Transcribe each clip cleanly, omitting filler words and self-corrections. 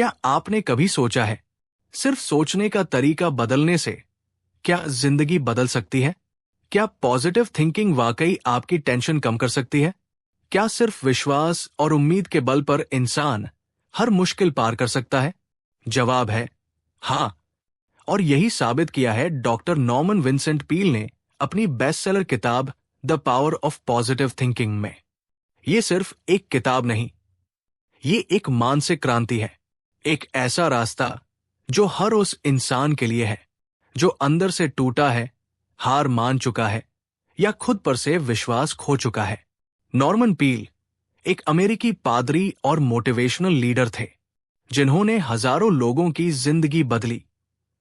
क्या आपने कभी सोचा है, सिर्फ सोचने का तरीका बदलने से क्या जिंदगी बदल सकती है? क्या पॉजिटिव थिंकिंग वाकई आपकी टेंशन कम कर सकती है? क्या सिर्फ विश्वास और उम्मीद के बल पर इंसान हर मुश्किल पार कर सकता है? जवाब है हाँ। और यही साबित किया है डॉक्टर नॉर्मन विंसेंट पील ने अपनी बेस्टसेलर किताब the power of positive thinking में। ये सिर्फ एक किताब नहीं, ये एक मानसिक क्रांति है, एक ऐसा रास्ता जो हर उस इंसान के लिए है जो अंदर से टूटा है, हार मान चुका है या खुद पर से विश्वास खो चुका है। नॉर्मन पील एक अमेरिकी पादरी और मोटिवेशनल लीडर थे जिन्होंने हजारों लोगों की जिंदगी बदली,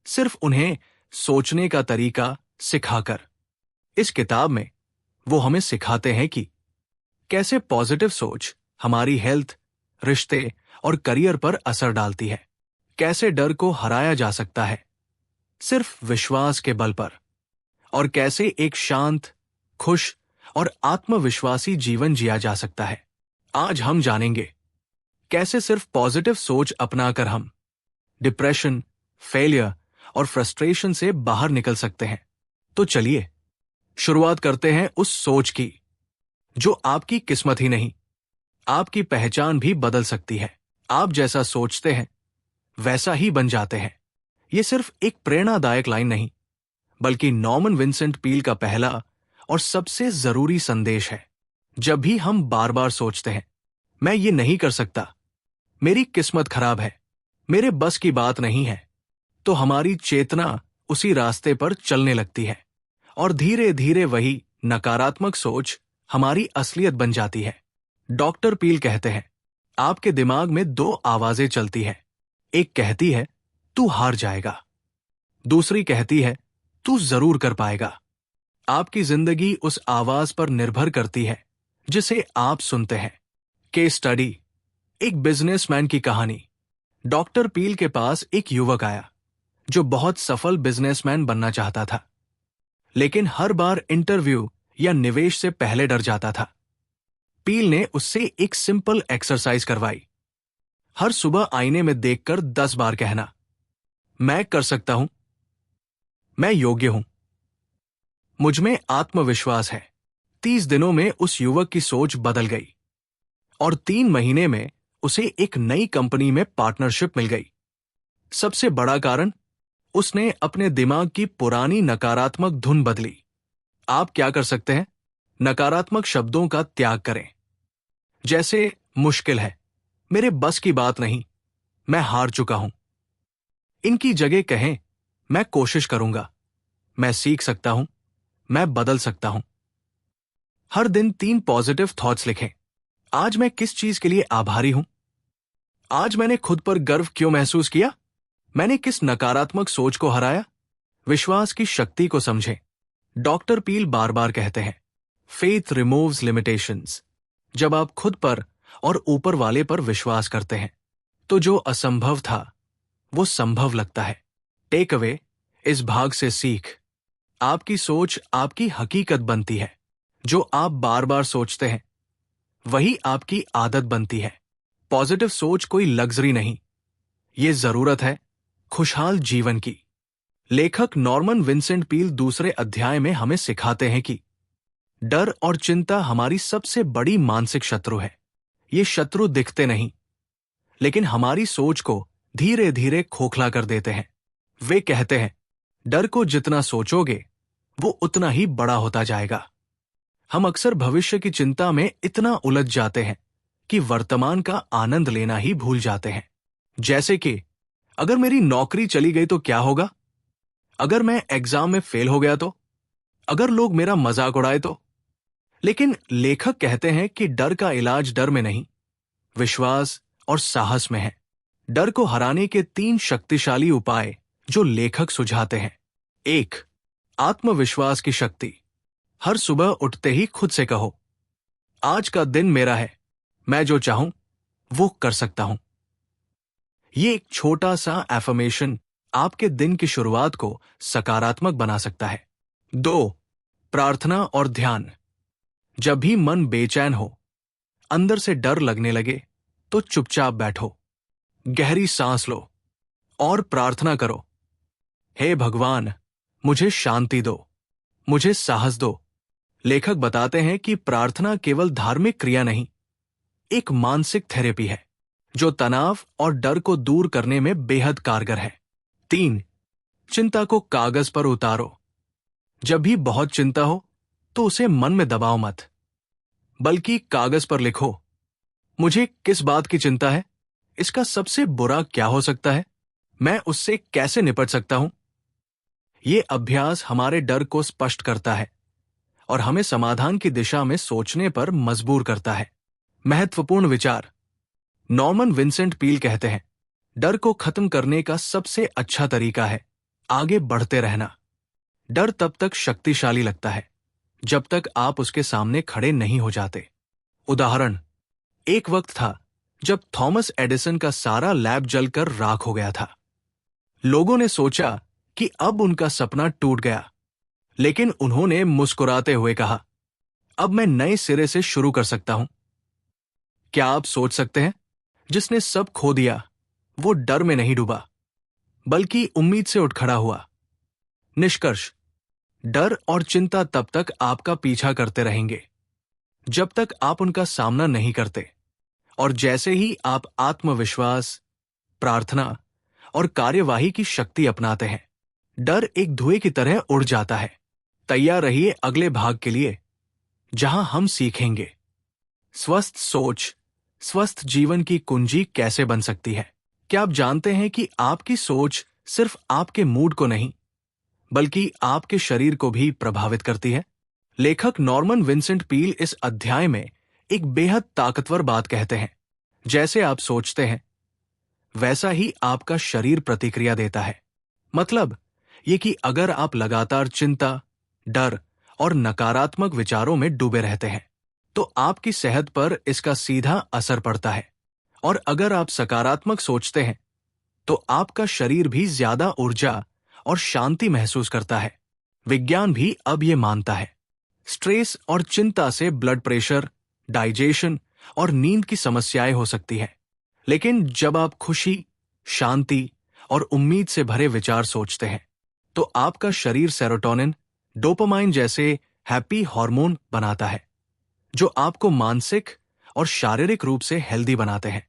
सिर्फ उन्हें सोचने का तरीका सिखाकर। इस किताब में वो हमें सिखाते हैं कि कैसे पॉजिटिव सोच हमारी हेल्थ, रिश्ते और करियर पर असर डालती है, कैसे डर को हराया जा सकता है सिर्फ विश्वास के बल पर, और कैसे एक शांत, खुश और आत्मविश्वासी जीवन जिया जा सकता है। आज हम जानेंगे कैसे सिर्फ पॉजिटिव सोच अपनाकर हम डिप्रेशन, फेलियर और फ्रस्ट्रेशन से बाहर निकल सकते हैं। तो चलिए शुरुआत करते हैं उस सोच की जो आपकी किस्मत ही नहीं, आपकी पहचान भी बदल सकती है। आप जैसा सोचते हैं वैसा ही बन जाते हैं। ये सिर्फ एक प्रेरणादायक लाइन नहीं, बल्कि नॉर्मन विंसेंट पील का पहला और सबसे जरूरी संदेश है। जब भी हम बार बार सोचते हैं मैं ये नहीं कर सकता, मेरी किस्मत खराब है, मेरे बस की बात नहीं है, तो हमारी चेतना उसी रास्ते पर चलने लगती है और धीरे धीरे वही नकारात्मक सोच हमारी असलियत बन जाती है। डॉक्टर पील कहते हैं आपके दिमाग में दो आवाजें चलती हैं। एक कहती है तू हार जाएगा, दूसरी कहती है तू जरूर कर पाएगा। आपकी जिंदगी उस आवाज पर निर्भर करती है जिसे आप सुनते हैं। केस स्टडी, एक बिजनेसमैन की कहानी। डॉक्टर पील के पास एक युवक आया जो बहुत सफल बिजनेसमैन बनना चाहता था, लेकिन हर बार इंटरव्यू या निवेश से पहले डर जाता था। पील ने उससे एक सिंपल एक्सरसाइज करवाई। हर सुबह आईने में देखकर 10 बार कहना, मैं कर सकता हूं, मैं योग्य हूं, मुझ में आत्मविश्वास है। 30 दिनों में उस युवक की सोच बदल गई और 3 महीने में उसे एक नई कंपनी में पार्टनरशिप मिल गई। सबसे बड़ा कारण, उसने अपने दिमाग की पुरानी नकारात्मक धुन बदली। आप क्या कर सकते हैं? नकारात्मक शब्दों का त्याग करें, जैसे मुश्किल है, मेरे बस की बात नहीं, मैं हार चुका हूं। इनकी जगह कहें मैं कोशिश करूंगा, मैं सीख सकता हूं, मैं बदल सकता हूं। हर दिन 3 पॉजिटिव थॉट्स लिखें। आज मैं किस चीज के लिए आभारी हूं? आज मैंने खुद पर गर्व क्यों महसूस किया? मैंने किस नकारात्मक सोच को हराया? विश्वास की शक्ति को समझें। डॉक्टर पील बार बार कहते हैं फेथ रिमूव्स लिमिटेशंस। जब आप खुद पर और ऊपर वाले पर विश्वास करते हैं तो जो असंभव था वो संभव लगता है। टेक अवे इस भाग से सीख, आपकी सोच आपकी हकीकत बनती है। जो आप बार बार सोचते हैं वही आपकी आदत बनती है। पॉजिटिव सोच कोई लग्जरी नहीं, ये जरूरत है खुशहाल जीवन की। लेखक नॉर्मन विंसेंट पील दूसरे अध्याय में हमें सिखाते हैं कि डर और चिंता हमारी सबसे बड़ी मानसिक शत्रु है। ये शत्रु दिखते नहीं, लेकिन हमारी सोच को धीरे धीरे खोखला कर देते हैं। वे कहते हैं डर को जितना सोचोगे वो उतना ही बड़ा होता जाएगा। हम अक्सर भविष्य की चिंता में इतना उलझ जाते हैं कि वर्तमान का आनंद लेना ही भूल जाते हैं। जैसे कि अगर मेरी नौकरी चली गई तो क्या होगा? अगर मैं एग्जाम में फेल हो गया तो? अगर लोग मेरा मजाक उड़ाए तो? लेकिन लेखक कहते हैं कि डर का इलाज डर में नहीं, विश्वास और साहस में है। डर को हराने के 3 शक्तिशाली उपाय जो लेखक सुझाते हैं। 1. आत्मविश्वास की शक्ति। हर सुबह उठते ही खुद से कहो, आज का दिन मेरा है, मैं जो चाहूं वो कर सकता हूं। ये एक छोटा सा एफर्मेशन आपके दिन की शुरुआत को सकारात्मक बना सकता है। 2. प्रार्थना और ध्यान। जब भी मन बेचैन हो, अंदर से डर लगने लगे, तो चुपचाप बैठो, गहरी सांस लो और प्रार्थना करो, हे भगवान, मुझे शांति दो, मुझे साहस दो। लेखक बताते हैं कि प्रार्थना केवल धार्मिक क्रिया नहीं, एक मानसिक थेरेपी है जो तनाव और डर को दूर करने में बेहद कारगर है। 3. चिंता को कागज पर उतारो। जब भी बहुत चिंता हो तो उसे मन में दबाओ मत, बल्कि कागज पर लिखो, मुझे किस बात की चिंता है, इसका सबसे बुरा क्या हो सकता है, मैं उससे कैसे निपट सकता हूं। ये अभ्यास हमारे डर को स्पष्ट करता है और हमें समाधान की दिशा में सोचने पर मजबूर करता है। महत्वपूर्ण विचार। नॉर्मन विंसेंट पील कहते हैं, डर को खत्म करने का सबसे अच्छा तरीका है आगे बढ़ते रहना। डर तब तक शक्तिशाली लगता है जब तक आप उसके सामने खड़े नहीं हो जाते। उदाहरण, एक वक्त था जब थॉमस एडिसन का सारा लैब जलकर राख हो गया था। लोगों ने सोचा कि अब उनका सपना टूट गया, लेकिन उन्होंने मुस्कुराते हुए कहा, अब मैं नए सिरे से शुरू कर सकता हूं। क्या आप सोच सकते हैं, जिसने सब खो दिया वो डर में नहीं डूबा, बल्कि उम्मीद से उठ खड़ा हुआ। निष्कर्ष, डर और चिंता तब तक आपका पीछा करते रहेंगे जब तक आप उनका सामना नहीं करते, और जैसे ही आप आत्मविश्वास, प्रार्थना और कार्यवाही की शक्ति अपनाते हैं, डर एक धुएं की तरह उड़ जाता है। तैयार रहिए अगले भाग के लिए, जहां हम सीखेंगे स्वस्थ सोच स्वस्थ जीवन की कुंजी कैसे बन सकती है। क्या आप जानते हैं कि आपकी सोच सिर्फ आपके मूड को नहीं, बल्कि आपके शरीर को भी प्रभावित करती है। लेखक नॉर्मन विंसेंट पील इस अध्याय में एक बेहद ताकतवर बात कहते हैं, जैसे आप सोचते हैं वैसा ही आपका शरीर प्रतिक्रिया देता है। मतलब ये कि अगर आप लगातार चिंता, डर और नकारात्मक विचारों में डूबे रहते हैं तो आपकी सेहत पर इसका सीधा असर पड़ता है, और अगर आप सकारात्मक सोचते हैं तो आपका शरीर भी ज्यादा ऊर्जा और शांति महसूस करता है। विज्ञान भी अब ये मानता है। स्ट्रेस और चिंता से ब्लड प्रेशर, डाइजेशन और नींद की समस्याएं हो सकती हैं, लेकिन जब आप खुशी, शांति और उम्मीद से भरे विचार सोचते हैं तो आपका शरीर सेरोटोनिन, डोपामाइन जैसे हैप्पी हार्मोन बनाता है, जो आपको मानसिक और शारीरिक रूप से हेल्दी बनाते हैं।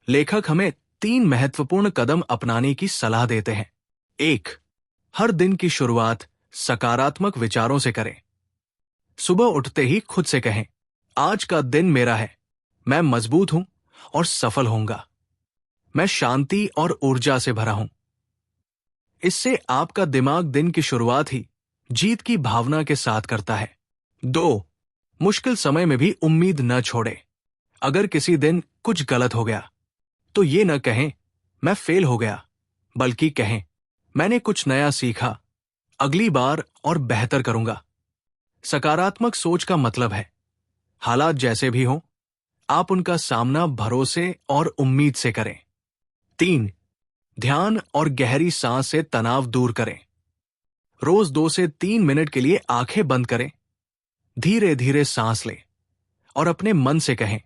लेखक हमें 3 महत्वपूर्ण कदम अपनाने की सलाह देते हैं। 1. हर दिन की शुरुआत सकारात्मक विचारों से करें। सुबह उठते ही खुद से कहें, आज का दिन मेरा है, मैं मजबूत हूं और सफल होऊंगा, मैं शांति और ऊर्जा से भरा हूं। इससे आपका दिमाग दिन की शुरुआत ही जीत की भावना के साथ करता है। 2. मुश्किल समय में भी उम्मीद न छोड़े। अगर किसी दिन कुछ गलत हो गया तो ये न कहें मैं फेल हो गया, बल्कि कहें मैंने कुछ नया सीखा, अगली बार और बेहतर करूंगा। सकारात्मक सोच का मतलब है हालात जैसे भी हों, आप उनका सामना भरोसे और उम्मीद से करें। 3. ध्यान और गहरी सांस से तनाव दूर करें। रोज 2 से 3 मिनट के लिए आंखें बंद करें, धीरे धीरे सांस लें और अपने मन से कहें,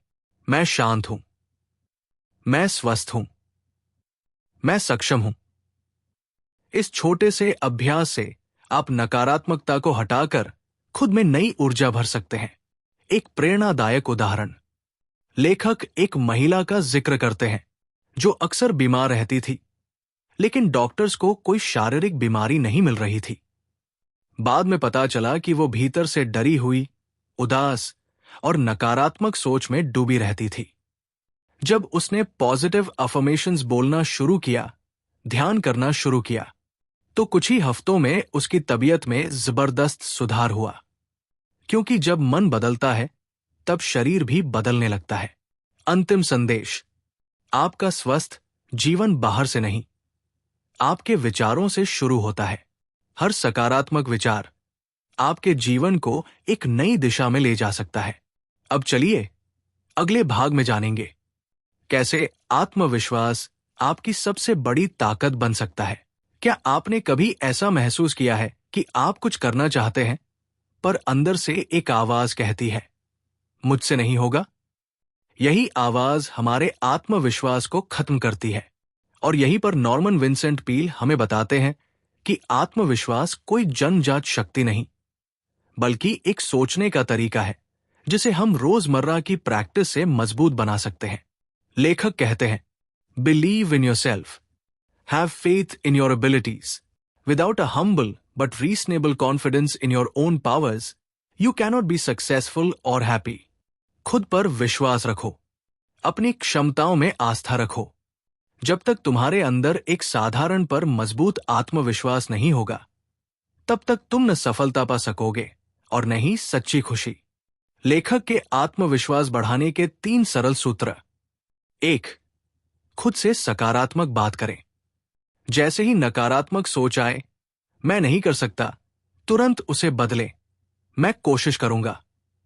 मैं शांत हूं, मैं स्वस्थ हूं, मैं सक्षम हूं। इस छोटे से अभ्यास से आप नकारात्मकता को हटाकर खुद में नई ऊर्जा भर सकते हैं। एक प्रेरणादायक उदाहरण, लेखक एक महिला का जिक्र करते हैं जो अक्सर बीमार रहती थी, लेकिन डॉक्टर्स को कोई शारीरिक बीमारी नहीं मिल रही थी। बाद में पता चला कि वो भीतर से डरी हुई, उदास और नकारात्मक सोच में डूबी रहती थी। जब उसने पॉजिटिव अफर्मेशंस बोलना शुरू किया, ध्यान करना शुरू किया, तो कुछ ही हफ्तों में उसकी तबीयत में जबरदस्त सुधार हुआ। क्योंकि जब मन बदलता है तब शरीर भी बदलने लगता है। अंतिम संदेश, आपका स्वस्थ जीवन बाहर से नहीं, आपके विचारों से शुरू होता है। हर सकारात्मक विचार आपके जीवन को एक नई दिशा में ले जा सकता है। अब चलिए अगले भाग में जानेंगे कैसे आत्मविश्वास आपकी सबसे बड़ी ताकत बन सकता है। क्या आपने कभी ऐसा महसूस किया है कि आप कुछ करना चाहते हैं, पर अंदर से एक आवाज कहती है, मुझसे नहीं होगा? यही आवाज हमारे आत्मविश्वास को खत्म करती है। और यहीं पर नॉर्मन विंसेंट पील हमें बताते हैं कि आत्मविश्वास कोई जन्मजात शक्ति नहीं, बल्कि एक सोचने का तरीका है जिसे हम रोजमर्रा की प्रैक्टिस से मजबूत बना सकते हैं। लेखक कहते हैं, believe in yourself, have faith in your abilities, without a humble but reasonable confidence in your own powers, you cannot be successful और हैप्पी। खुद पर विश्वास रखो, अपनी क्षमताओं में आस्था रखो। जब तक तुम्हारे अंदर एक साधारण पर मजबूत आत्मविश्वास नहीं होगा, तब तक तुम न सफलता पा सकोगे और न ही सच्ची खुशी। लेखक के आत्मविश्वास बढ़ाने के 3 सरल सूत्र। 1. खुद से सकारात्मक बात करें। जैसे ही नकारात्मक सोच आए, मैं नहीं कर सकता, तुरंत उसे बदलें। मैं कोशिश करूंगा,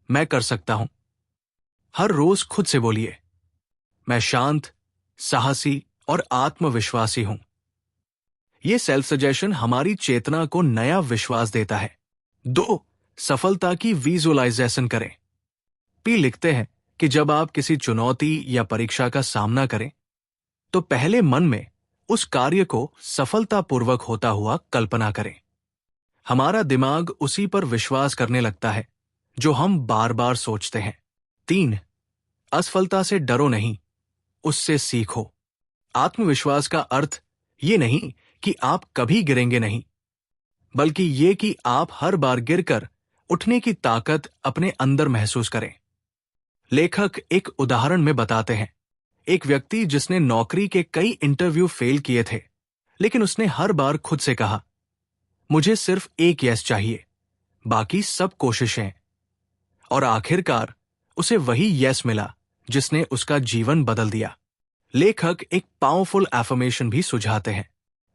मैं कर सकता हूं। हर रोज खुद से बोलिए, मैं शांत, साहसी और आत्मविश्वासी हूं। यह सेल्फ सजेशन हमारी चेतना को नया विश्वास देता है। 2. सफलता की विजुअलाइजेशन करें। पी लिखते हैं कि जब आप किसी चुनौती या परीक्षा का सामना करें, तो पहले मन में उस कार्य को सफलतापूर्वक होता हुआ कल्पना करें। हमारा दिमाग उसी पर विश्वास करने लगता है जो हम बार बार सोचते हैं। 3. असफलता से डरो नहीं, उससे सीखो। आत्मविश्वास का अर्थ ये नहीं कि आप कभी गिरेंगे नहीं, बल्कि ये कि आप हर बार गिरकर उठने की ताकत अपने अंदर महसूस करें। लेखक एक उदाहरण में बताते हैं, एक व्यक्ति जिसने नौकरी के कई इंटरव्यू फेल किए थे, लेकिन उसने हर बार खुद से कहा, मुझे सिर्फ एक यस चाहिए, बाकी सब कोशिशें। और आखिरकार उसे वही यस मिला जिसने उसका जीवन बदल दिया। लेखक एक पावरफुल एफर्मेशन भी सुझाते हैं,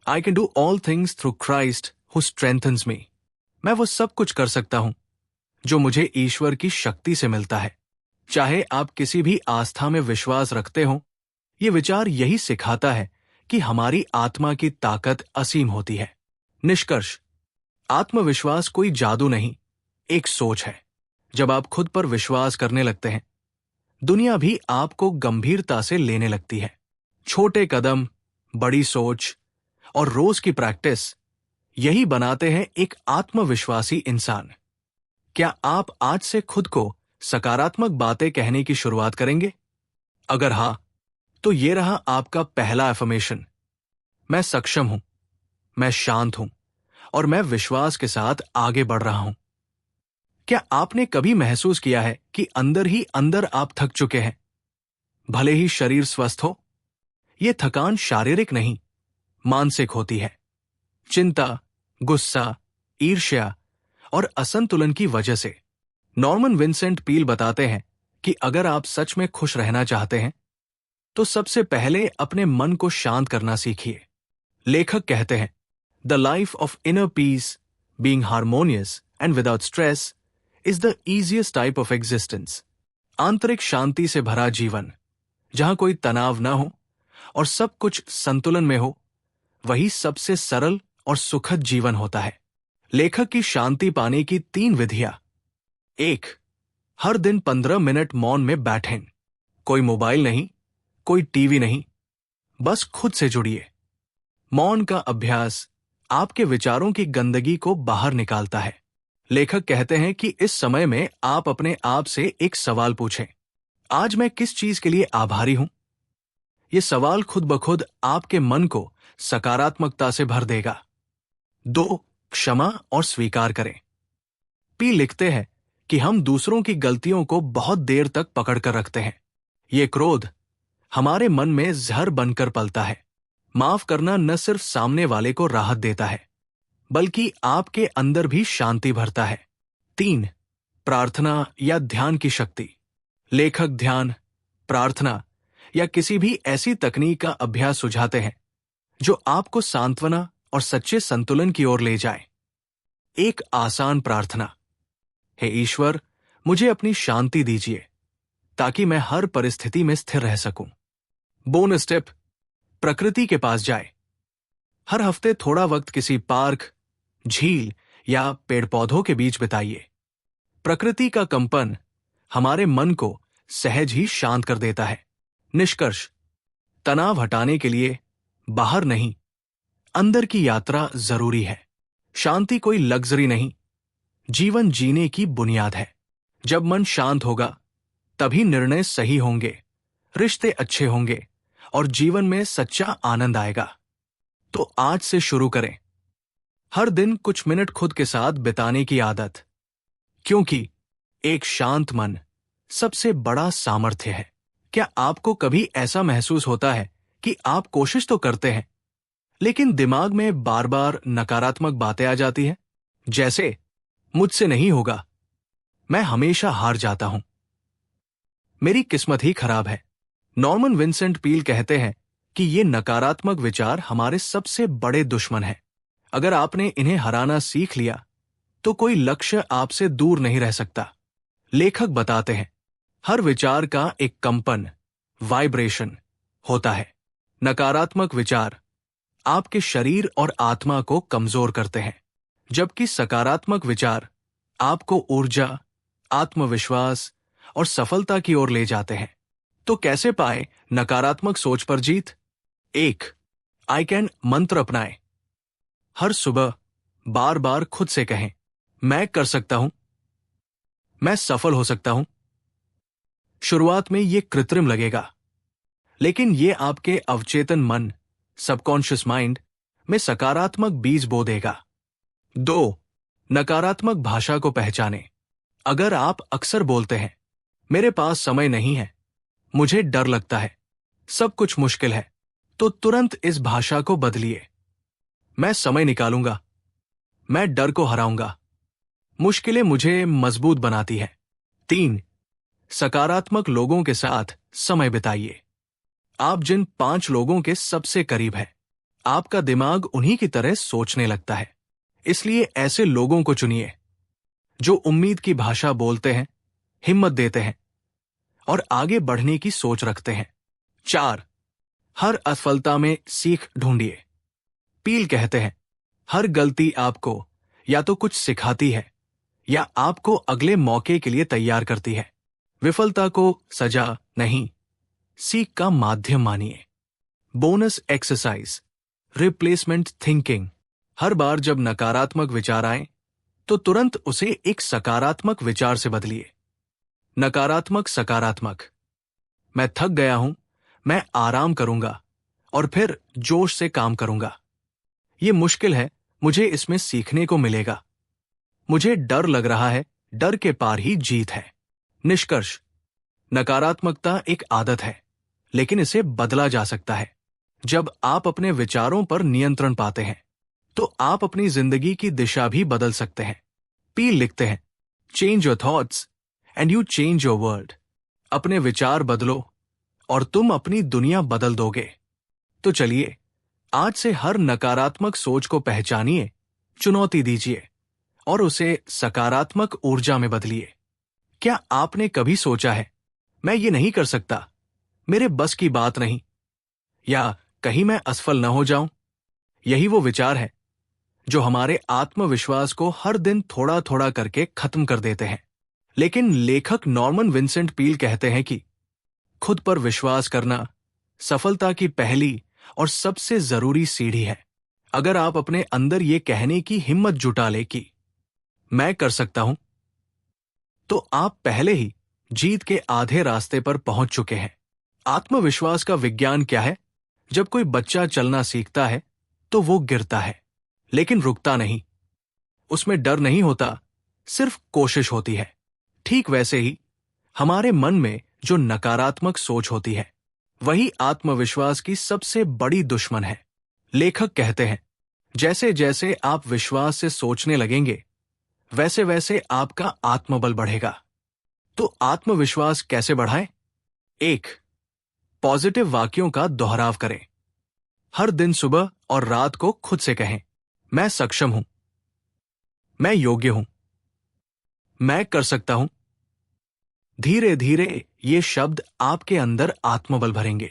I can do all things through Christ who strengthens me. मैं वो सब कुछ कर सकता हूं जो मुझे ईश्वर की शक्ति से मिलता है। चाहे आप किसी भी आस्था में विश्वास रखते हो, ये विचार यही सिखाता है कि हमारी आत्मा की ताकत असीम होती है। निष्कर्ष, आत्मविश्वास कोई जादू नहीं, एक सोच है। जब आप खुद पर विश्वास करने लगते हैं, दुनिया भी आपको गंभीरता से लेने लगती है। छोटे कदम, बड़ी सोच और रोज की प्रैक्टिस, यही बनाते हैं एक आत्मविश्वासी इंसान। क्या आप आज से खुद को सकारात्मक बातें कहने की शुरुआत करेंगे? अगर हां, तो ये रहा आपका पहला एफर्मेशन, मैं सक्षम हूं, मैं शांत हूं और मैं विश्वास के साथ आगे बढ़ रहा हूं। क्या आपने कभी महसूस किया है कि अंदर ही अंदर आप थक चुके हैं, भले ही शरीर स्वस्थ हो? यह थकान शारीरिक नहीं, मानसिक होती है। चिंता, गुस्सा, ईर्ष्या और असंतुलन की वजह से। नॉर्मन विंसेंट पील बताते हैं कि अगर आप सच में खुश रहना चाहते हैं, तो सबसे पहले अपने मन को शांत करना सीखिए। लेखक कहते हैं, the life of inner peace, being harmonious and without stress, is the easiest type of existence. आंतरिक शांति से भरा जीवन, जहां कोई तनाव न हो और सब कुछ संतुलन में हो, वही सबसे सरल और सुखद जीवन होता है। लेखक की शांति पाने की 3 विधियां। 1. हर दिन 15 मिनट मौन में बैठें। कोई मोबाइल नहीं, कोई टीवी नहीं, बस खुद से जुड़िए। मौन का अभ्यास आपके विचारों की गंदगी को बाहर निकालता है। लेखक कहते हैं कि इस समय में आप अपने आप से एक सवाल पूछें, आज मैं किस चीज के लिए आभारी हूं? यह सवाल खुद ब खुद आपके मन को सकारात्मकता से भर देगा। 2. क्षमा और स्वीकार करें। पी लिखते हैं कि हम दूसरों की गलतियों को बहुत देर तक पकड़कर रखते हैं। ये क्रोध हमारे मन में जहर बनकर पलता है। माफ करना न सिर्फ सामने वाले को राहत देता है, बल्कि आपके अंदर भी शांति भरता है। 3. प्रार्थना या ध्यान की शक्ति। लेखक ध्यान, प्रार्थना या किसी भी ऐसी तकनीक का अभ्यास सुझाते हैं जो आपको सांत्वना और सच्चे संतुलन की ओर ले जाए। एक आसान प्रार्थना, हे ईश्वर, मुझे अपनी शांति दीजिए ताकि मैं हर परिस्थिति में स्थिर रह सकूं। बोनस टिप, प्रकृति के पास जाए। हर हफ्ते थोड़ा वक्त किसी पार्क, झील या पेड़ पौधों के बीच बिताइए। प्रकृति का कंपन हमारे मन को सहज ही शांत कर देता है। निष्कर्ष, तनाव हटाने के लिए बाहर नहीं, अंदर की यात्रा जरूरी है। शांति कोई लग्जरी नहीं, जीवन जीने की बुनियाद है। जब मन शांत होगा तभी निर्णय सही होंगे, रिश्ते अच्छे होंगे और जीवन में सच्चा आनंद आएगा। तो आज से शुरू करें हर दिन कुछ मिनट खुद के साथ बिताने की आदत, क्योंकि एक शांत मन सबसे बड़ा सामर्थ्य है। क्या आपको कभी ऐसा महसूस होता है कि आप कोशिश तो करते हैं लेकिन दिमाग में बार बार नकारात्मक बातें आ जाती हैं? जैसे मुझसे नहीं होगा, मैं हमेशा हार जाता हूं, मेरी किस्मत ही खराब है। नॉर्मन विंसेंट पील कहते हैं कि ये नकारात्मक विचार हमारे सबसे बड़े दुश्मन हैं। अगर आपने इन्हें हराना सीख लिया तो कोई लक्ष्य आपसे दूर नहीं रह सकता। लेखक बताते हैं हर विचार का एक कंपन, वाइब्रेशन होता है। नकारात्मक विचार आपके शरीर और आत्मा को कमजोर करते हैं, जबकि सकारात्मक विचार आपको ऊर्जा, आत्मविश्वास और सफलता की ओर ले जाते हैं। तो कैसे पाए नकारात्मक सोच पर जीत? 1. आई कैन मंत्र अपनाएं। हर सुबह बार बार खुद से कहें, मैं कर सकता हूं, मैं सफल हो सकता हूं। शुरुआत में ये कृत्रिम लगेगा, लेकिन ये आपके अवचेतन मन, सबकॉन्शियस माइंड में सकारात्मक बीज बो देगा। 2. नकारात्मक भाषा को पहचानें। अगर आप अक्सर बोलते हैं, मेरे पास समय नहीं है, मुझे डर लगता है, सब कुछ मुश्किल है, तो तुरंत इस भाषा को बदलिए। मैं समय निकालूंगा, मैं डर को हराऊंगा, मुश्किलें मुझे मजबूत बनाती है। 3. सकारात्मक लोगों के साथ समय बिताइए। आप जिन 5 लोगों के सबसे करीब हैं, आपका दिमाग उन्हीं की तरह सोचने लगता है। इसलिए ऐसे लोगों को चुनिए जो उम्मीद की भाषा बोलते हैं, हिम्मत देते हैं और आगे बढ़ने की सोच रखते हैं। 4. हर असफलता में सीख ढूंढिए। पील कहते हैं हर गलती आपको या तो कुछ सिखाती है या आपको अगले मौके के लिए तैयार करती है। विफलता को सजा नहीं, सीख का माध्यम मानिए। Bonus exercise, replacement thinking. हर बार जब नकारात्मक विचार आए तो तुरंत उसे एक सकारात्मक विचार से बदलिए। नकारात्मक सकारात्मक, मैं थक गया हूं, मैं आराम करूंगा और फिर जोश से काम करूंगा। ये मुश्किल है, मुझे इसमें सीखने को मिलेगा। मुझे डर लग रहा है, डर के पार ही जीत है। निष्कर्ष, नकारात्मकता एक आदत है, लेकिन इसे बदला जा सकता है। जब आप अपने विचारों पर नियंत्रण पाते हैं तो आप अपनी जिंदगी की दिशा भी बदल सकते हैं। पील लिखते हैं, change your thoughts and you change your world. अपने विचार बदलो और तुम अपनी दुनिया बदल दोगे। तो चलिए आज से हर नकारात्मक सोच को पहचानिए, चुनौती दीजिए और उसे सकारात्मक ऊर्जा में बदलिए। क्या आपने कभी सोचा है, मैं ये नहीं कर सकता, मेरे बस की बात नहीं, या कहीं मैं असफल न हो जाऊं? यही वो विचार है जो हमारे आत्मविश्वास को हर दिन थोड़ा थोड़ा करके खत्म कर देते हैं। लेकिन लेखक नॉर्मन विंसेंट पील कहते हैं कि खुद पर विश्वास करना सफलता की पहली और सबसे जरूरी सीढ़ी है। अगर आप अपने अंदर ये कहने की हिम्मत जुटा ले कि मैं कर सकता हूं, तो आप पहले ही जीत के आधे रास्ते पर पहुंच चुके हैं। आत्मविश्वास का विज्ञान क्या है? जब कोई बच्चा चलना सीखता है तो वो गिरता है, लेकिन रुकता नहीं। उसमें डर नहीं होता, सिर्फ कोशिश होती है। ठीक वैसे ही हमारे मन में जो नकारात्मक सोच होती है, वही आत्मविश्वास की सबसे बड़ी दुश्मन है। लेखक कहते हैं, जैसे जैसे आप विश्वास से सोचने लगेंगे, वैसे वैसे आपका आत्मबल बढ़ेगा। तो आत्मविश्वास कैसे बढ़ाएं? 1. पॉजिटिव वाक्यों का दोहराव करें। हर दिन सुबह और रात को खुद से कहें, मैं सक्षम हूं, मैं योग्य हूं, मैं कर सकता हूं। धीरे धीरे ये शब्द आपके अंदर आत्मबल भरेंगे।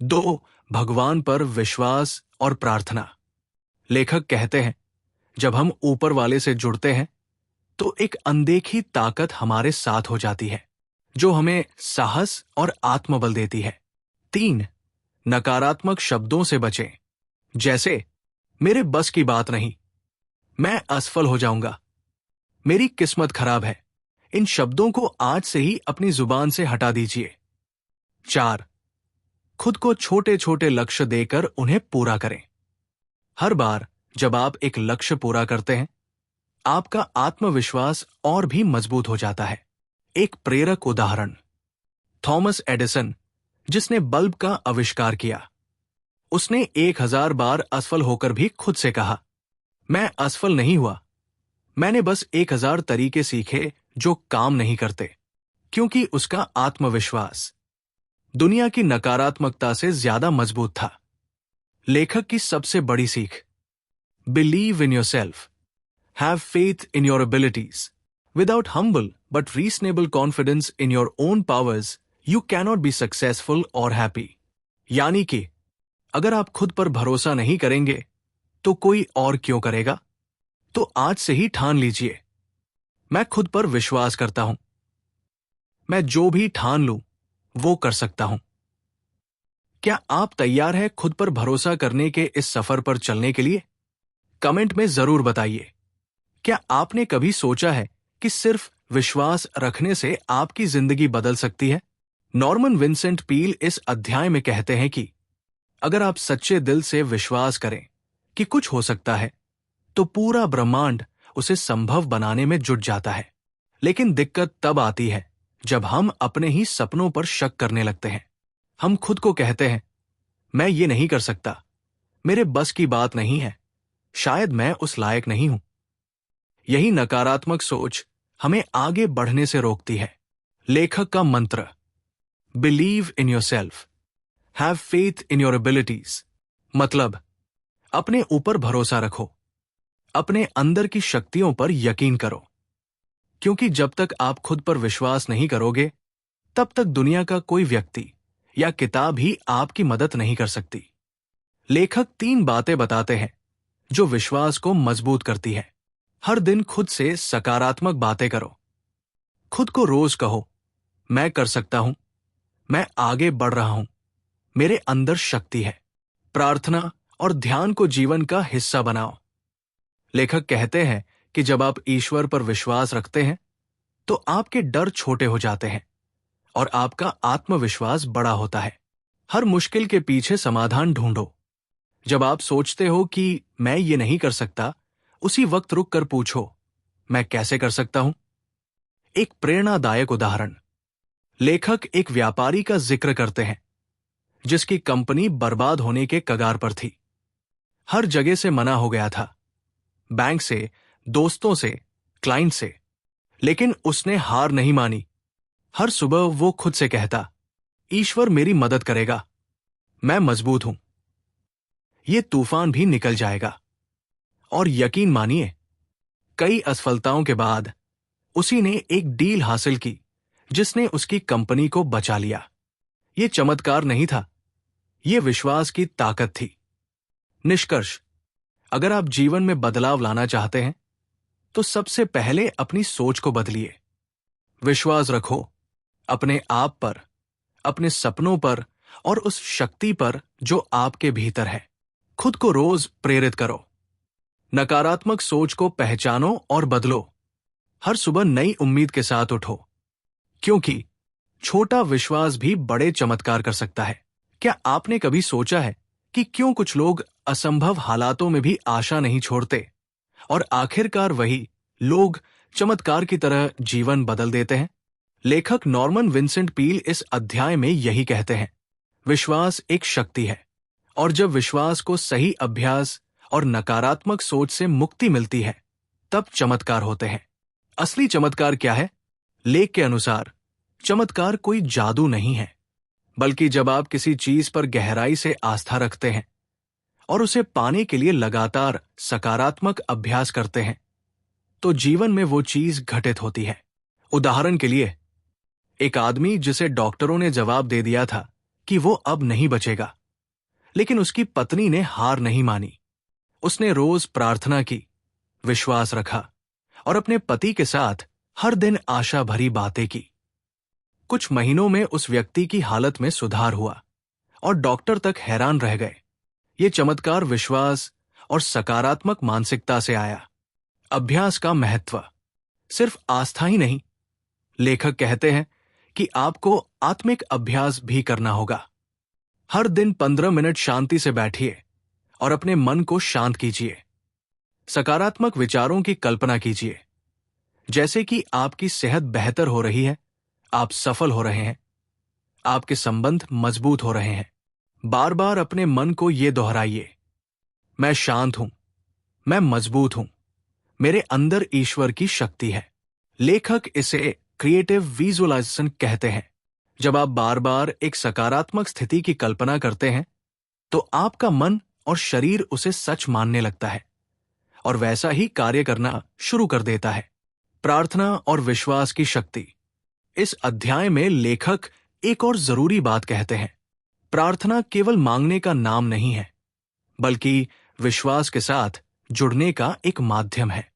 2. भगवान पर विश्वास और प्रार्थना। लेखक कहते हैं, जब हम ऊपर वाले से जुड़ते हैं तो एक अनदेखी ताकत हमारे साथ हो जाती है, जो हमें साहस और आत्मबल देती है। 3. नकारात्मक शब्दों से बचें, जैसे मेरे बस की बात नहीं, मैं असफल हो जाऊंगा, मेरी किस्मत खराब है। इन शब्दों को आज से ही अपनी जुबान से हटा दीजिए। 4. खुद को छोटे छोटे लक्ष्य देकर उन्हें पूरा करें। हर बार जब आप एक लक्ष्य पूरा करते हैं, आपका आत्मविश्वास और भी मजबूत हो जाता है। एक प्रेरक उदाहरण, थॉमस एडिसन, जिसने बल्ब का आविष्कार किया, उसने 1000 बार असफल होकर भी खुद से कहा, मैं असफल नहीं हुआ, मैंने बस 1000 तरीके सीखे जो काम नहीं करते। क्योंकि उसका आत्मविश्वास दुनिया की नकारात्मकता से ज्यादा मजबूत था। लेखक की सबसे बड़ी सीख, believe in yourself, have faith in your abilities, without humble but reasonable confidence in your own powers you cannot be successful और हैप्पी। यानी कि अगर आप खुद पर भरोसा नहीं करेंगे तो कोई और क्यों करेगा? तो आज से ही ठान लीजिए, मैं खुद पर विश्वास करता हूं, मैं जो भी ठान लूं वो कर सकता हूं। क्या आप तैयार हैं खुद पर भरोसा करने के इस सफर पर चलने के लिए? कमेंट में जरूर बताइए। क्या आपने कभी सोचा है कि सिर्फ विश्वास रखने से आपकी जिंदगी बदल सकती है? नॉर्मन विंसेंट पील इस अध्याय में कहते हैं कि अगर आप सच्चे दिल से विश्वास करें कि कुछ हो सकता है, तो पूरा ब्रह्मांड उसे संभव बनाने में जुट जाता है। लेकिन दिक्कत तब आती है जब हम अपने ही सपनों पर शक करने लगते हैं। हम खुद को कहते हैं, मैं ये नहीं कर सकता, मेरे बस की बात नहीं है, शायद मैं उस लायक नहीं हूं। यही नकारात्मक सोच हमें आगे बढ़ने से रोकती है। लेखक का मंत्र, believe in yourself, have faith in your abilities, मतलब अपने ऊपर भरोसा रखो, अपने अंदर की शक्तियों पर यकीन करो। क्योंकि जब तक आप खुद पर विश्वास नहीं करोगे, तब तक दुनिया का कोई व्यक्ति या किताब ही आपकी मदद नहीं कर सकती। लेखक 3 बातें बताते हैं जो विश्वास को मजबूत करती है। हर दिन खुद से सकारात्मक बातें करो। खुद को रोज कहो, मैं कर सकता हूं, मैं आगे बढ़ रहा हूं, मेरे अंदर शक्ति है। प्रार्थना और ध्यान को जीवन का हिस्सा बनाओ। लेखक कहते हैं कि जब आप ईश्वर पर विश्वास रखते हैं, तो आपके डर छोटे हो जाते हैं और आपका आत्मविश्वास बड़ा होता है। हर मुश्किल के पीछे समाधान ढूंढो। जब आप सोचते हो कि मैं ये नहीं कर सकता, उसी वक्त रुक कर पूछो, मैं कैसे कर सकता हूं? एक प्रेरणादायक उदाहरण, लेखक एक व्यापारी का जिक्र करते हैं जिसकी कंपनी बर्बाद होने के कगार पर थी। हर जगह से मना हो गया था, बैंक से, दोस्तों से, क्लाइंट से, लेकिन उसने हार नहीं मानी। हर सुबह वो खुद से कहता, ईश्वर मेरी मदद करेगा, मैं मजबूत हूं, ये तूफान भी निकल जाएगा। और यकीन मानिए, कई असफलताओं के बाद उसी ने एक डील हासिल की जिसने उसकी कंपनी को बचा लिया। ये चमत्कार नहीं था, ये विश्वास की ताकत थी। निष्कर्ष, अगर आप जीवन में बदलाव लाना चाहते हैं, तो सबसे पहले अपनी सोच को बदलिए। विश्वास रखो अपने आप पर, अपने सपनों पर और उस शक्ति पर जो आपके भीतर है। खुद को रोज प्रेरित करो। नकारात्मक सोच को पहचानो और बदलो। हर सुबह नई उम्मीद के साथ उठो, क्योंकि छोटा विश्वास भी बड़े चमत्कार कर सकता है। क्या आपने कभी सोचा है कि क्यों कुछ लोग असंभव हालातों में भी आशा नहीं छोड़ते और आखिरकार वही लोग चमत्कार की तरह जीवन बदल देते हैं? लेखक नॉर्मन विंसेंट पील इस अध्याय में यही कहते हैं, विश्वास एक शक्ति है, और जब विश्वास को सही अभ्यास और नकारात्मक सोच से मुक्ति मिलती है, तब चमत्कार होते हैं। असली चमत्कार क्या है? लेख के अनुसार चमत्कार कोई जादू नहीं है, बल्कि जब आप किसी चीज पर गहराई से आस्था रखते हैं और उसे पाने के लिए लगातार सकारात्मक अभ्यास करते हैं, तो जीवन में वो चीज घटित होती है। उदाहरण के लिए, एक आदमी जिसे डॉक्टरों ने जवाब दे दिया था कि वो अब नहीं बचेगा, लेकिन उसकी पत्नी ने हार नहीं मानी। उसने रोज प्रार्थना की, विश्वास रखा और अपने पति के साथ हर दिन आशा भरी बातें की। कुछ महीनों में उस व्यक्ति की हालत में सुधार हुआ और डॉक्टर तक हैरान रह गए। ये चमत्कार विश्वास और सकारात्मक मानसिकता से आया। अभ्यास का महत्व सिर्फ आस्था ही नहीं, लेखक कहते हैं कि आपको आत्मिक अभ्यास भी करना होगा। हर दिन 15 मिनट शांति से बैठिए और अपने मन को शांत कीजिए। सकारात्मक विचारों की कल्पना कीजिए, जैसे कि आपकी सेहत बेहतर हो रही है, आप सफल हो रहे हैं, आपके संबंध मजबूत हो रहे हैं। बार बार अपने मन को यह दोहराइए, मैं शांत हूं, मैं मजबूत हूं, मेरे अंदर ईश्वर की शक्ति है। लेखक इसे क्रिएटिव विजुअलाइजेशन कहते हैं। जब आप बार बार एक सकारात्मक स्थिति की कल्पना करते हैं तो आपका मन और शरीर उसे सच मानने लगता है और वैसा ही कार्य करना शुरू कर देता है। प्रार्थना और विश्वास की शक्ति। इस अध्याय में लेखक एक और जरूरी बात कहते हैं। प्रार्थना केवल मांगने का नाम नहीं है, बल्कि विश्वास के साथ जुड़ने का एक माध्यम है।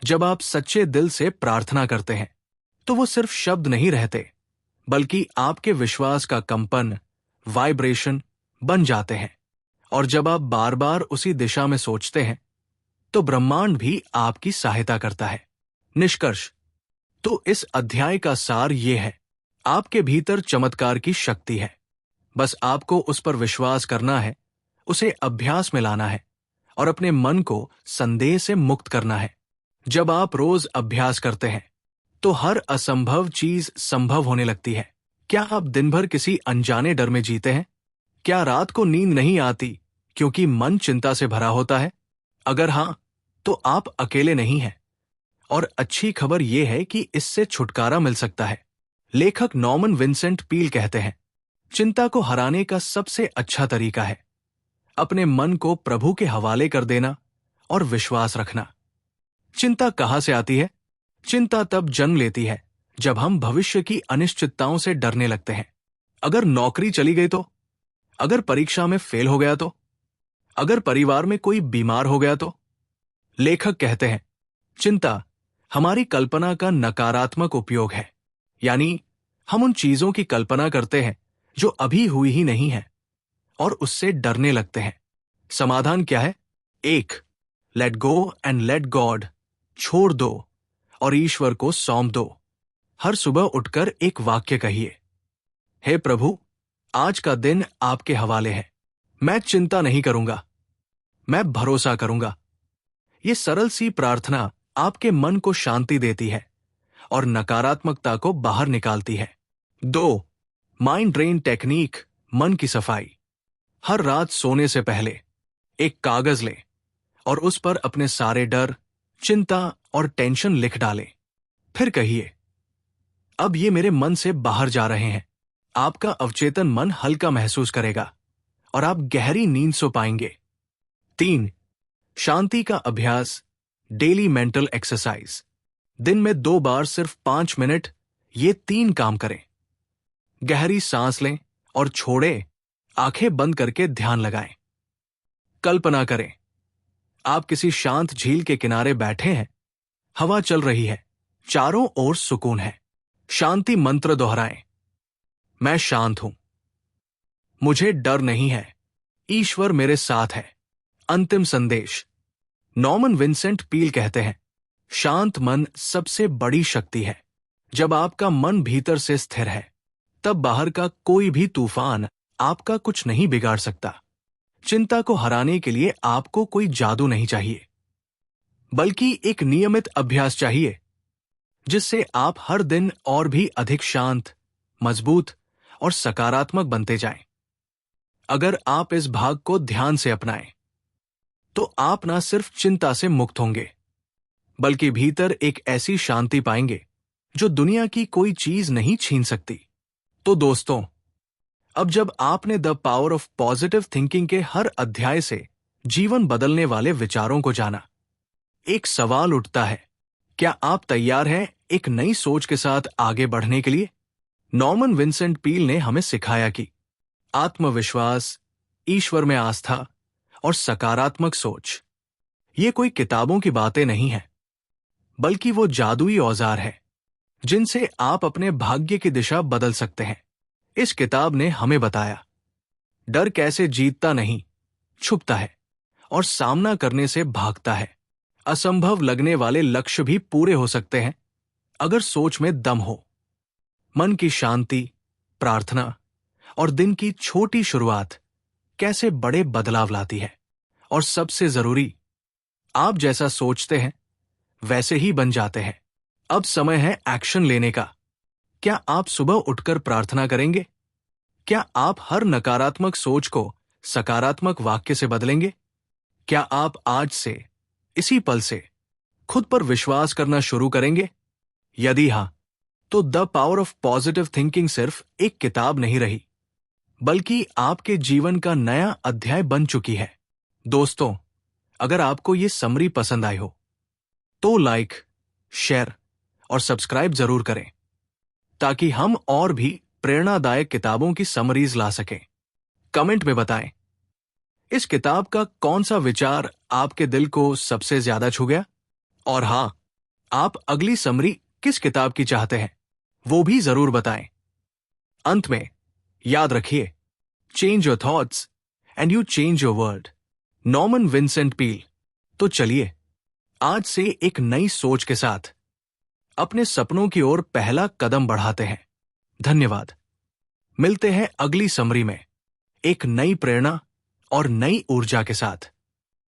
जब आप सच्चे दिल से प्रार्थना करते हैं तो वो सिर्फ शब्द नहीं रहते, बल्कि आपके विश्वास का कंपन, वाइब्रेशन बन जाते हैं। और जब आप बार बार उसी दिशा में सोचते हैं तो ब्रह्मांड भी आपकी सहायता करता है। निष्कर्ष तो इस अध्याय का सार ये है, आपके भीतर चमत्कार की शक्ति है, बस आपको उस पर विश्वास करना है, उसे अभ्यास में लाना है और अपने मन को संदेह से मुक्त करना है। जब आप रोज अभ्यास करते हैं तो हर असंभव चीज संभव होने लगती है। क्या आप दिन भर किसी अनजाने डर में जीते हैं? क्या रात को नींद नहीं आती क्योंकि मन चिंता से भरा होता है? अगर हां, तो आप अकेले नहीं हैं। और अच्छी खबर यह है कि इससे छुटकारा मिल सकता है। लेखक नॉर्मन विंसेंट पील कहते हैं, चिंता को हराने का सबसे अच्छा तरीका है अपने मन को प्रभु के हवाले कर देना और विश्वास रखना। चिंता कहां से आती है? चिंता तब जन्म लेती है जब हम भविष्य की अनिश्चितताओं से डरने लगते हैं। अगर नौकरी चली गई तो? अगर परीक्षा में फेल हो गया तो? अगर परिवार में कोई बीमार हो गया तो? लेखक कहते हैं, चिंता हमारी कल्पना का नकारात्मक उपयोग है। यानी हम उन चीजों की कल्पना करते हैं जो अभी हुई ही नहीं है और उससे डरने लगते हैं। समाधान क्या है? 1. Let go and let God. छोड़ दो और ईश्वर को सौंप दो। हर सुबह उठकर एक वाक्य कहिए, हे प्रभु, आज का दिन आपके हवाले है। मैं चिंता नहीं करूंगा, मैं भरोसा करूंगा। ये सरल सी प्रार्थना आपके मन को शांति देती है और नकारात्मकता को बाहर निकालती है। 2. माइंड ड्रेन टेक्निक, मन की सफाई। हर रात सोने से पहले एक कागज लें और उस पर अपने सारे डर, चिंता और टेंशन लिख डालें। फिर कहिए, अब ये मेरे मन से बाहर जा रहे हैं। आपका अवचेतन मन हल्का महसूस करेगा और आप गहरी नींद सो पाएंगे। 3. शांति का अभ्यास, डेली मेंटल एक्सरसाइज। दिन में 2 बार सिर्फ 5 मिनट ये 3 काम करें। गहरी सांस लें और छोड़े, आंखें बंद करके ध्यान लगाएं। कल्पना करें, आप किसी शांत झील के किनारे बैठे हैं, हवा चल रही है, चारों ओर सुकून है। शांति मंत्र दोहराएं, मैं शांत हूं, मुझे डर नहीं है, ईश्वर मेरे साथ है। अंतिम संदेश। नॉर्मन विंसेंट पील कहते हैं, शांत मन सबसे बड़ी शक्ति है। जब आपका मन भीतर से स्थिर है, तब बाहर का कोई भी तूफान आपका कुछ नहीं बिगाड़ सकता। चिंता को हराने के लिए आपको कोई जादू नहीं चाहिए, बल्कि एक नियमित अभ्यास चाहिए, जिससे आप हर दिन और भी अधिक शांत, मजबूत और सकारात्मक बनते जाएं। अगर आप इस भाग को ध्यान से अपनाएं, तो आप न सिर्फ चिंता से मुक्त होंगे, बल्कि भीतर एक ऐसी शांति पाएंगे जो दुनिया की कोई चीज नहीं छीन सकती। तो दोस्तों, अब जब आपने the power of positive thinking के हर अध्याय से जीवन बदलने वाले विचारों को जाना, एक सवाल उठता है, क्या आप तैयार हैं एक नई सोच के साथ आगे बढ़ने के लिए? नॉर्मन विंसेंट पील ने हमें सिखाया कि आत्मविश्वास, ईश्वर में आस्था और सकारात्मक सोच ये कोई किताबों की बातें नहीं है, बल्कि वो जादुई औजार है जिनसे आप अपने भाग्य की दिशा बदल सकते हैं। इस किताब ने हमें बताया, डर कैसे जीतता नहीं, छुपता है और सामना करने से भागता है। असंभव लगने वाले लक्ष्य भी पूरे हो सकते हैं अगर सोच में दम हो। मन की शांति, प्रार्थना और दिन की छोटी शुरुआत कैसे बड़े बदलाव लाती है। और सबसे जरूरी, आप जैसा सोचते हैं वैसे ही बन जाते हैं। अब समय है एक्शन लेने का। क्या आप सुबह उठकर प्रार्थना करेंगे? क्या आप हर नकारात्मक सोच को सकारात्मक वाक्य से बदलेंगे? क्या आप आज से, इसी पल से खुद पर विश्वास करना शुरू करेंगे? यदि हां, तो the power of positive thinking सिर्फ एक किताब नहीं रही, बल्कि आपके जीवन का नया अध्याय बन चुकी है। दोस्तों, अगर आपको ये समरी पसंद आई हो तो लाइक, शेयर और सब्सक्राइब जरूर करें, ताकि हम और भी प्रेरणादायक किताबों की समरीज ला सकें। कमेंट में बताएं, इस किताब का कौन सा विचार आपके दिल को सबसे ज्यादा छू गया? और हां, आप अगली समरी किस किताब की चाहते हैं, वो भी जरूर बताएं। अंत में याद रखिए, change your thoughts and you change your world. Norman Vincent Peale. तो चलिए, आज से एक नई सोच के साथ अपने सपनों की ओर पहला कदम बढ़ाते हैं। धन्यवाद। मिलते हैं अगली समरी में एक नई प्रेरणा और नई ऊर्जा के साथ।